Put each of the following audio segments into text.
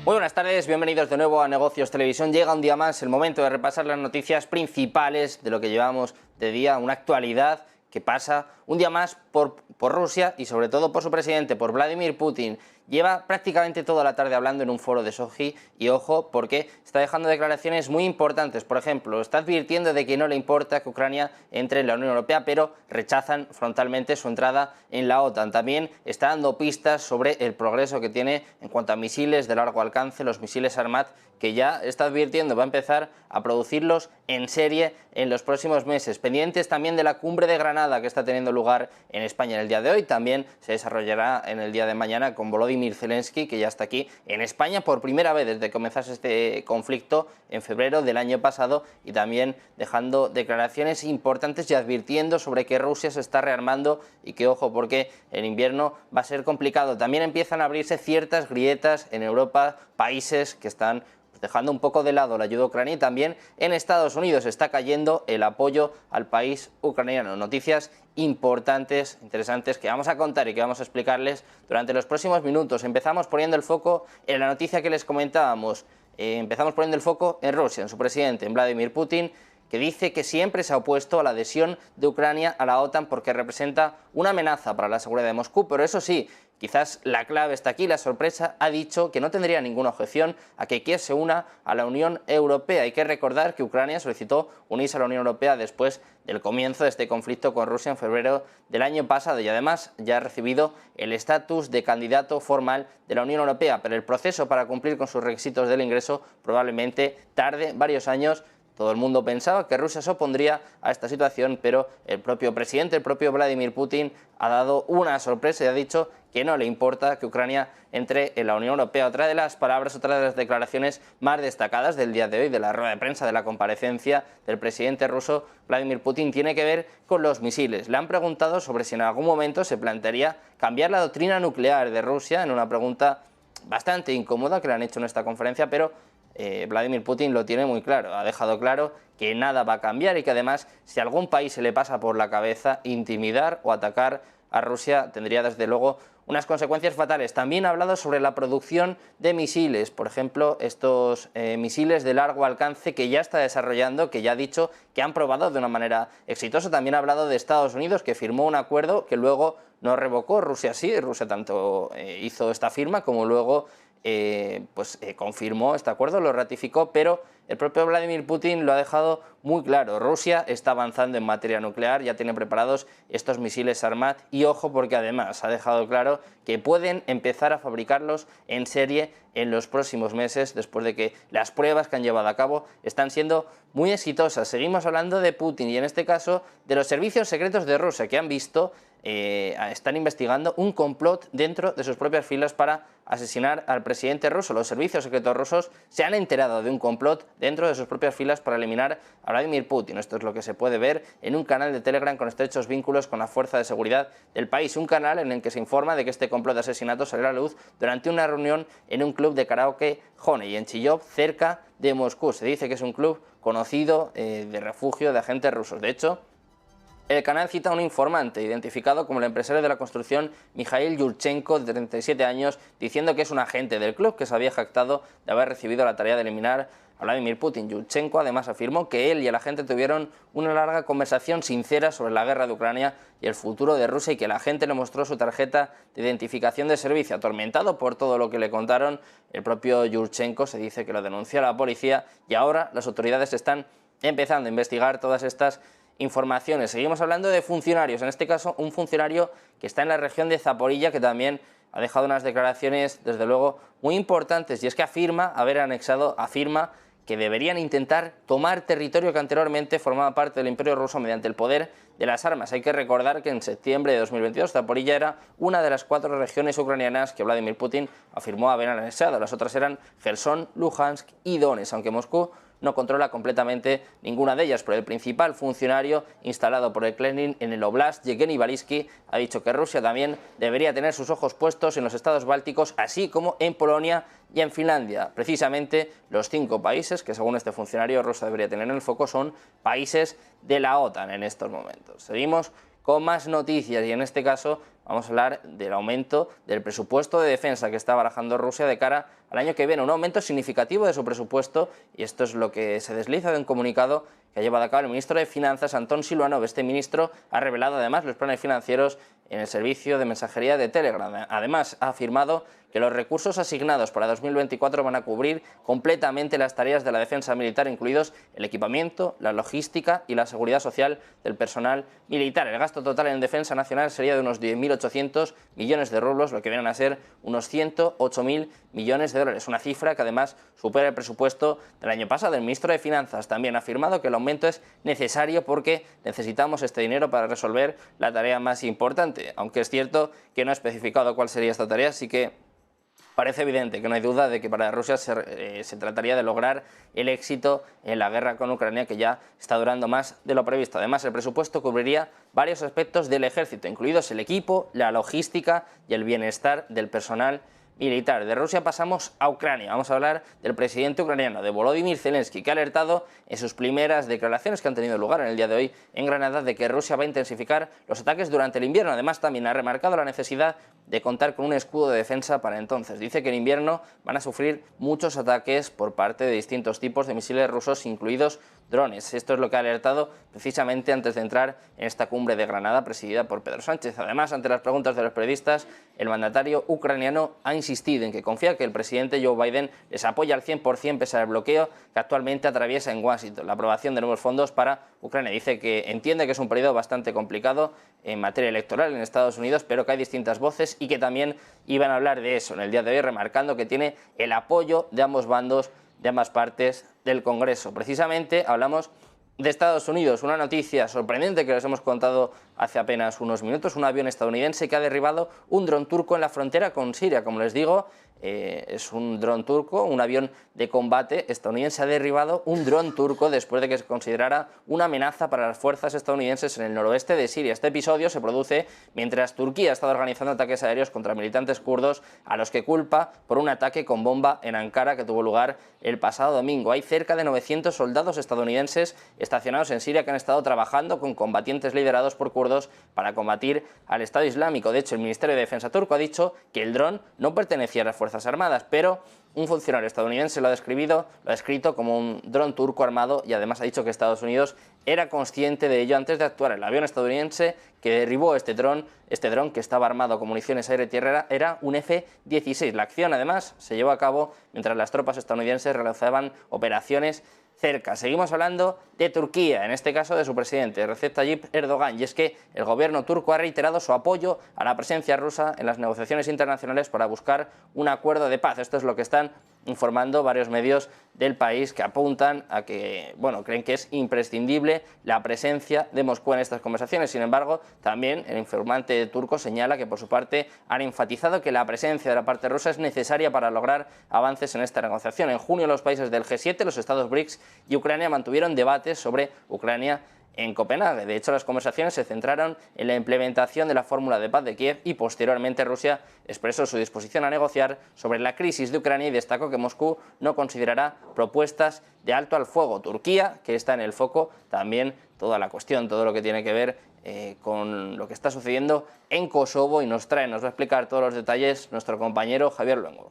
Muy buenas tardes, bienvenidos de nuevo a Negocios Televisión. Llega un día más el momento de repasar las noticias principales de lo que llevamos de día, una actualidad que pasa un día más por Rusia y sobre todo por su presidente, por Vladimir Putin. Lleva prácticamente toda la tarde hablando en un foro de Sochi y ojo porque está dejando declaraciones muy importantes. Por ejemplo, está advirtiendo de que no le importa que Ucrania entre en la Unión Europea, pero rechazan frontalmente su entrada en la OTAN. También está dando pistas sobre el progreso que tiene en cuanto a misiles de largo alcance, los misiles Armat, que ya está advirtiendo va a empezar a producirlos en serie en los próximos meses. Pendientes también de la cumbre de Granada que está teniendo lugar en España en el día de hoy, también se desarrollará en el día de mañana con Volodymyr Zelensky, que ya está aquí en España por primera vez desde que comenzase este conflicto en febrero del año pasado, y también dejando declaraciones importantes y advirtiendo sobre que Rusia se está rearmando y que ojo porque el invierno va a ser complicado. También empiezan a abrirse ciertas grietas en Europa, países que están dejando un poco de lado la ayuda ucraniana, y también en Estados Unidos está cayendo el apoyo al país ucraniano. Noticias importantes, interesantes, que vamos a contar y que vamos a explicarles durante los próximos minutos. Empezamos poniendo el foco en la noticia que les comentábamos. Empezamos poniendo el foco en Rusia, en su presidente, en Vladimir Putin, que dice que siempre se ha opuesto a la adhesión de Ucrania a la OTAN porque representa una amenaza para la seguridad de Moscú, pero eso sí, quizás la clave está aquí, la sorpresa, ha dicho que no tendría ninguna objeción a que Kiev se una a la Unión Europea. Hay que recordar que Ucrania solicitó unirse a la Unión Europea después del comienzo de este conflicto con Rusia en febrero del año pasado y además ya ha recibido el estatus de candidato formal de la Unión Europea, pero el proceso para cumplir con sus requisitos del ingreso probablemente tarde varios años. Todo el mundo pensaba que Rusia se opondría a esta situación, pero el propio presidente, el propio Vladimir Putin, ha dado una sorpresa y ha dicho que no le importa que Ucrania entre en la Unión Europea. Otra de las palabras, otra de las declaraciones más destacadas del día de hoy, de la rueda de prensa, de la comparecencia del presidente ruso Vladimir Putin, tiene que ver con los misiles. Le han preguntado sobre si en algún momento se plantearía cambiar la doctrina nuclear de Rusia, en una pregunta bastante incómoda que le han hecho en esta conferencia, pero Vladimir Putin lo tiene muy claro, ha dejado claro que nada va a cambiar y que además si a algún país se le pasa por la cabeza intimidar o atacar a Rusia tendría desde luego unas consecuencias fatales. También ha hablado sobre la producción de misiles, por ejemplo, estos misiles de largo alcance que ya está desarrollando, que ya ha dicho que han probado de una manera exitosa. También ha hablado de Estados Unidos, que firmó un acuerdo que luego no revocó. Rusia sí, Rusia tanto hizo esta firma como luego confirmó este acuerdo, lo ratificó, pero el propio Vladimir Putin lo ha dejado muy claro. Rusia está avanzando en materia nuclear, ya tiene preparados estos misiles Armat y ojo porque además ha dejado claro que pueden empezar a fabricarlos en serie en los próximos meses después de que las pruebas que han llevado a cabo están siendo muy exitosas. Seguimos hablando de Putin y en este caso de los servicios secretos de Rusia que han visto están investigando un complot dentro de sus propias filas para asesinar al presidente ruso. Los servicios secretos rusos se han enterado de un complot dentro de sus propias filas para eliminar a Vladimir Putin. Esto es lo que se puede ver en un canal de Telegram con estrechos vínculos con la fuerza de seguridad del país. Un canal en el que se informa de que este complot de asesinato salió a la luz durante una reunión en un club de karaoke Honey en Chillov, cerca de Moscú. Se dice que es un club conocido de refugio de agentes rusos. De hecho, el canal cita a un informante identificado como el empresario de la construcción Mikhail Yurchenko, de 37 años, diciendo que es un agente del club que se había jactado de haber recibido la tarea de eliminar a Vladimir Putin. Yurchenko además afirmó que él y el agente tuvieron una larga conversación sincera sobre la guerra de Ucrania y el futuro de Rusia y que el agente le mostró su tarjeta de identificación de servicio. Atormentado por todo lo que le contaron, el propio Yurchenko se dice que lo denunció a la policía y ahora las autoridades están empezando a investigar todas estas informaciones. Seguimos hablando de funcionarios, en este caso un funcionario que está en la región de Zaporilla que también ha dejado unas declaraciones desde luego muy importantes y es que afirma que deberían intentar tomar territorio que anteriormente formaba parte del Imperio Ruso mediante el poder de las armas. Hay que recordar que en septiembre de 2022 Zaporilla era una de las 4 regiones ucranianas que Vladimir Putin afirmó haber anexado. Las otras eran Jersón, Luhansk y Donetsk, aunque Moscú no controla completamente ninguna de ellas, pero el principal funcionario instalado por el Kremlin en el Oblast, Yevgeny Balitsky, ha dicho que Rusia también debería tener sus ojos puestos en los estados bálticos, así como en Polonia y en Finlandia. Precisamente los 5 países que según este funcionario Rusia debería tener en el foco son países de la OTAN en estos momentos. Seguimos con más noticias y en este caso vamos a hablar del aumento del presupuesto de defensa que está barajando Rusia de cara al año que viene, un aumento significativo de su presupuesto y esto es lo que se desliza de un comunicado que ha llevado a cabo el ministro de Finanzas, Antón Silvanov. Este ministro ha revelado además los planes financieros en el servicio de mensajería de Telegram. Además, ha afirmado que los recursos asignados para 2024 van a cubrir completamente las tareas de la defensa militar, incluidos el equipamiento, la logística y la seguridad social del personal militar. El gasto total en defensa nacional sería de unos 10.800 millones de rublos, lo que vienen a ser unos 108.000 millones de dólares, una cifra que además supera el presupuesto del año pasado. El ministro de Finanzas también ha afirmado que el aumento es necesario porque necesitamos este dinero para resolver la tarea más importante, aunque es cierto que no ha especificado cuál sería esta tarea, así que parece evidente que no hay duda de que para Rusia se trataría de lograr el éxito en la guerra con Ucrania, que ya está durando más de lo previsto. Además, el presupuesto cubriría varios aspectos del ejército, incluidos el equipo, la logística y el bienestar del personal militar. De Rusia pasamos a Ucrania. Vamos a hablar del presidente ucraniano, de Volodymyr Zelensky, que ha alertado en sus primeras declaraciones que han tenido lugar en el día de hoy en Granada de que Rusia va a intensificar los ataques durante el invierno. Además, también ha remarcado la necesidad de contar con un escudo de defensa para entonces. Dice que en invierno van a sufrir muchos ataques por parte de distintos tipos de misiles rusos, incluidos drones. Esto es lo que ha alertado precisamente antes de entrar en esta cumbre de Granada presidida por Pedro Sánchez. Además, ante las preguntas de los periodistas, el mandatario ucraniano ha insistido en que confía que el presidente Joe Biden les apoya al 100% pese al bloqueo que actualmente atraviesa en Washington. La aprobación de nuevos fondos para Ucrania. Dice que entiende que es un periodo bastante complicado en materia electoral en Estados Unidos, pero que hay distintas voces y que también iban a hablar de eso en el día de hoy, remarcando que tiene el apoyo de ambos bandos, de ambas partes del Congreso. Precisamente hablamos de Estados Unidos, una noticia sorprendente que les hemos contado hace apenas unos minutos. Un avión estadounidense que ha derribado un dron turco en la frontera con Siria. Como les digo, es un dron turco, un avión de combate estadounidense ha derribado un dron turco después de que se considerara una amenaza para las fuerzas estadounidenses en el noroeste de Siria. Este episodio se produce mientras Turquía ha estado organizando ataques aéreos contra militantes kurdos a los que culpa por un ataque con bomba en Ankara que tuvo lugar el pasado domingo. Hay cerca de 900 soldados estadounidenses estacionados en Siria que han estado trabajando con combatientes liderados por kurdos para combatir al Estado Islámico. De hecho, el Ministerio de Defensa turco ha dicho que el dron no pertenecía a las Fuerzas Armadas, pero un funcionario estadounidense lo ha descrito como un dron turco armado y además ha dicho que Estados Unidos era consciente de ello antes de actuar. El avión estadounidense que derribó este dron que estaba armado con municiones aire-tierra era un F-16. La acción además se llevó a cabo mientras las tropas estadounidenses realizaban operaciones cerca. Seguimos hablando de Turquía, en este caso de su presidente, Recep Tayyip Erdogan, y es que el gobierno turco ha reiterado su apoyo a la presencia rusa en las negociaciones internacionales para buscar un acuerdo de paz. Esto es lo que están informando varios medios del país que apuntan a que, creen que es imprescindible la presencia de Moscú en estas conversaciones. Sin embargo, también el informante turco señala que por su parte han enfatizado que la presencia de la parte rusa es necesaria para lograr avances en esta negociación. En junio los países del G7, los estados BRICS y Ucrania mantuvieron debates sobre Ucrania en Copenhague. De hecho, las conversaciones se centraron en la implementación de la fórmula de paz de Kiev y posteriormente Rusia expresó su disposición a negociar sobre la crisis de Ucrania y destacó que Moscú no considerará propuestas de alto al fuego. Turquía, que está en el foco, también toda la cuestión, todo lo que tiene que ver con lo que está sucediendo en Kosovo y nos va a explicar todos los detalles nuestro compañero Javier Luengo.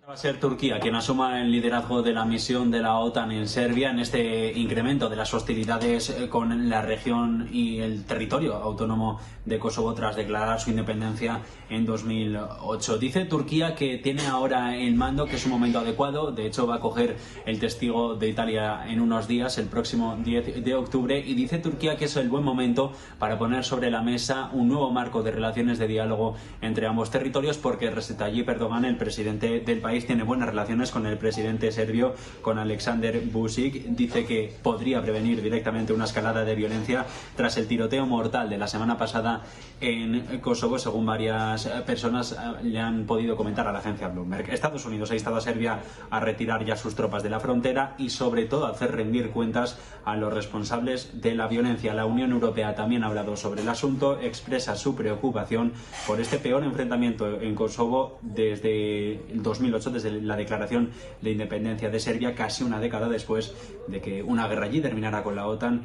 Va a ser Turquía quien asuma el liderazgo de la misión de la OTAN en Serbia en este incremento de las hostilidades con la región y el territorio autónomo de Kosovo tras declarar su independencia en 2008. Dice Turquía que tiene ahora el mando, que es un momento adecuado. De hecho, va a coger el testigo de Italia en unos días, el próximo 10 de octubre, y dice Turquía que es el buen momento para poner sobre la mesa un nuevo marco de relaciones de diálogo entre ambos territorios, porque Recep Tayyip Erdogan, el presidente del país, tiene buenas relaciones con el presidente serbio, con Aleksandar Vučić. Dice que podría prevenir directamente una escalada de violencia tras el tiroteo mortal de la semana pasada en Kosovo, según varias personas le han podido comentar a la agencia Bloomberg. Estados Unidos ha instado a Serbia a retirar ya sus tropas de la frontera y sobre todo a hacer rendir cuentas a los responsables de la violencia. La Unión Europea también ha hablado sobre el asunto, expresa su preocupación por este peor enfrentamiento en Kosovo desde el 2008, desde la declaración de independencia de Serbia, casi una década después de que una guerra allí terminara con la OTAN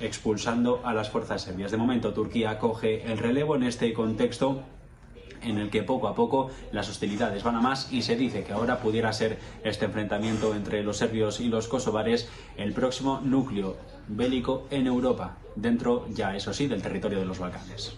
expulsando a las fuerzas serbias. De momento, Turquía coge el relevo en este contexto en el que poco a poco las hostilidades van a más y se dice que ahora pudiera ser este enfrentamiento entre los serbios y los kosovares el próximo núcleo bélico en Europa, dentro ya, eso sí, del territorio de los Balcanes.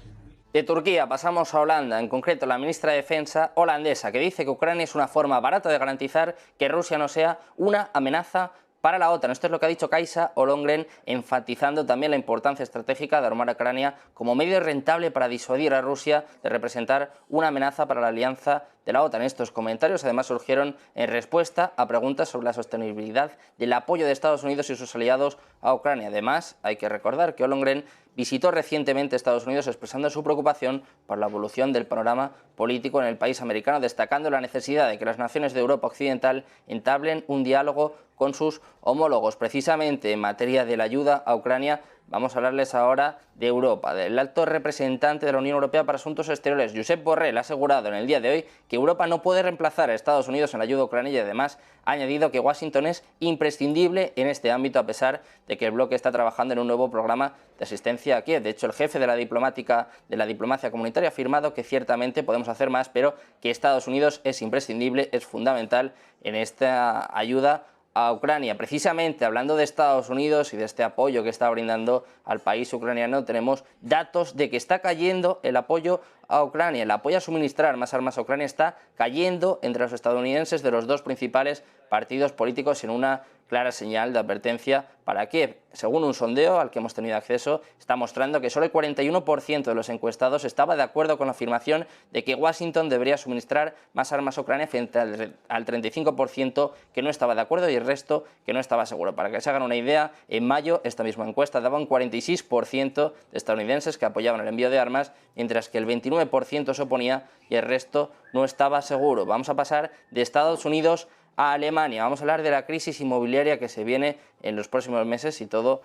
De Turquía pasamos a Holanda, en concreto la ministra de Defensa holandesa, que dice que Ucrania es una forma barata de garantizar que Rusia no sea una amenaza para la OTAN. Esto es lo que ha dicho Kajsa Ollongren, enfatizando también la importancia estratégica de armar a Ucrania como medio rentable para disuadir a Rusia de representar una amenaza para la alianza de la OTAN. Estos comentarios además surgieron en respuesta a preguntas sobre la sostenibilidad del apoyo de Estados Unidos y sus aliados a Ucrania. Además, hay que recordar que Ollongren visitó recientemente Estados Unidos expresando su preocupación por la evolución del panorama político en el país americano, destacando la necesidad de que las naciones de Europa Occidental entablen un diálogo con sus homólogos. Precisamente en materia de la ayuda a Ucrania, vamos a hablarles ahora de Europa. Del alto representante de la Unión Europea para Asuntos Exteriores, Josep Borrell, ha asegurado en el día de hoy que Europa no puede reemplazar a Estados Unidos en la ayuda a Ucrania y además ha añadido que Washington es imprescindible en este ámbito a pesar de que el bloque está trabajando en un nuevo programa de asistencia a Kiev. De hecho, el jefe de la diplomacia comunitaria ha afirmado que ciertamente podemos hacer más, pero que Estados Unidos es imprescindible, es fundamental en esta ayuda a Ucrania. Precisamente hablando de Estados Unidos y de este apoyo que está brindando al país ucraniano, tenemos datos de que está cayendo el apoyo a Ucrania. El apoyo a suministrar más armas a Ucrania está cayendo entre los estadounidenses de los dos principales partidos políticos en una clara señal de advertencia para Kiev. Según un sondeo al que hemos tenido acceso, está mostrando que solo el 41% de los encuestados estaba de acuerdo con la afirmación de que Washington debería suministrar más armas a Ucrania frente al 35% que no estaba de acuerdo y el resto que no estaba seguro. Para que se hagan una idea, en mayo esta misma encuesta daba un 46% de estadounidenses que apoyaban el envío de armas, mientras que el 29% se oponía y el resto no estaba seguro. Vamos a pasar de Estados Unidos a Alemania. Vamos a hablar de la crisis inmobiliaria que se viene en los próximos meses y todo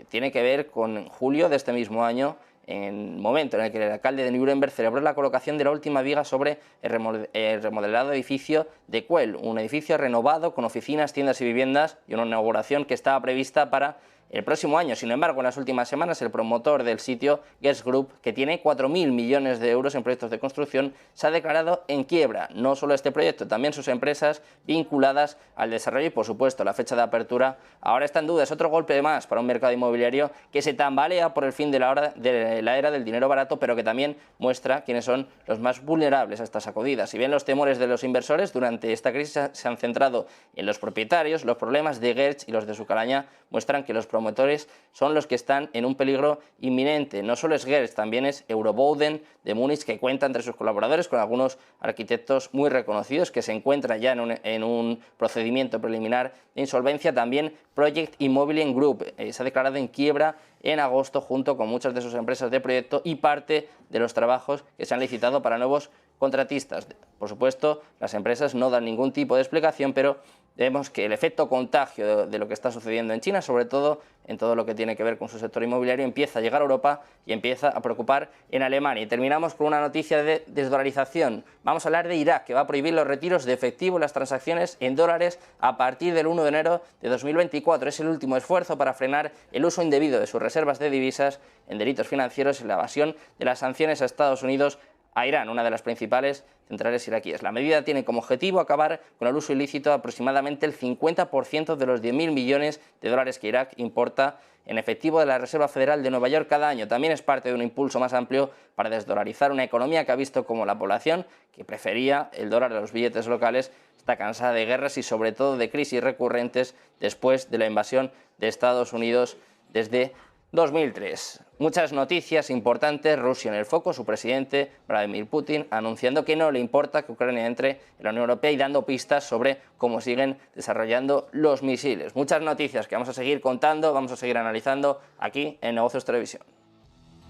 tiene que ver con julio de este mismo año, en el momento en el que el alcalde de Nuremberg celebró la colocación de la última viga sobre el remodelado edificio de Quell, un edificio renovado con oficinas, tiendas y viviendas y una inauguración que estaba prevista para el próximo año. Sin embargo, en las últimas semanas, el promotor del sitio, Guest Group, que tiene 4.000 millones de euros en proyectos de construcción, se ha declarado en quiebra. No solo este proyecto, también sus empresas vinculadas al desarrollo y, por supuesto, la fecha de apertura ahora está en duda. Es otro golpe más para un mercado inmobiliario que se tambalea por el fin de la era del dinero barato, pero que también muestra quiénes son los más vulnerables a estas sacudidas. Si bien los temores de los inversores durante esta crisis se han centrado en los propietarios, los problemas de Gertz y los de su calaña muestran que los promotores son los que están en un peligro inminente. No solo es Gertz, también es Euroboden de Múnich, que cuenta entre sus colaboradores con algunos arquitectos muy reconocidos que se encuentran ya en un procedimiento preliminar de insolvencia. También Project Immobilien Group se ha declarado en quiebra en agosto junto con muchas de sus empresas de proyecto y parte de los trabajos que se han licitado para nuevos contratistas. Por supuesto, las empresas no dan ningún tipo de explicación, pero vemos que el efecto contagio de lo que está sucediendo en China, sobre todo en todo lo que tiene que ver con su sector inmobiliario, empieza a llegar a Europa y empieza a preocupar en Alemania. Y terminamos con una noticia de desdolarización. Vamos a hablar de Irak, que va a prohibir los retiros de efectivo y las transacciones en dólares a partir del 1 de enero de 2024. Es el último esfuerzo para frenar el uso indebido de sus reservas de divisas en delitos financieros y la evasión de las sanciones a Estados Unidos a Irán, una de las principales centrales iraquíes. La medida tiene como objetivo acabar con el uso ilícito de aproximadamente el 50% de los 10.000 millones de dólares que Irak importa en efectivo de la Reserva Federal de Nueva York cada año. También es parte de un impulso más amplio para desdolarizar una economía que ha visto como la población, que prefería el dólar a los billetes locales, está cansada de guerras y sobre todo de crisis recurrentes después de la invasión de Estados Unidos desde 2003. Muchas noticias importantes, Rusia en el foco, su presidente Vladimir Putin anunciando que no le importa que Ucrania entre en la Unión Europea y dando pistas sobre cómo siguen desarrollando los misiles. Muchas noticias que vamos a seguir contando, vamos a seguir analizando aquí en Negocios Televisión.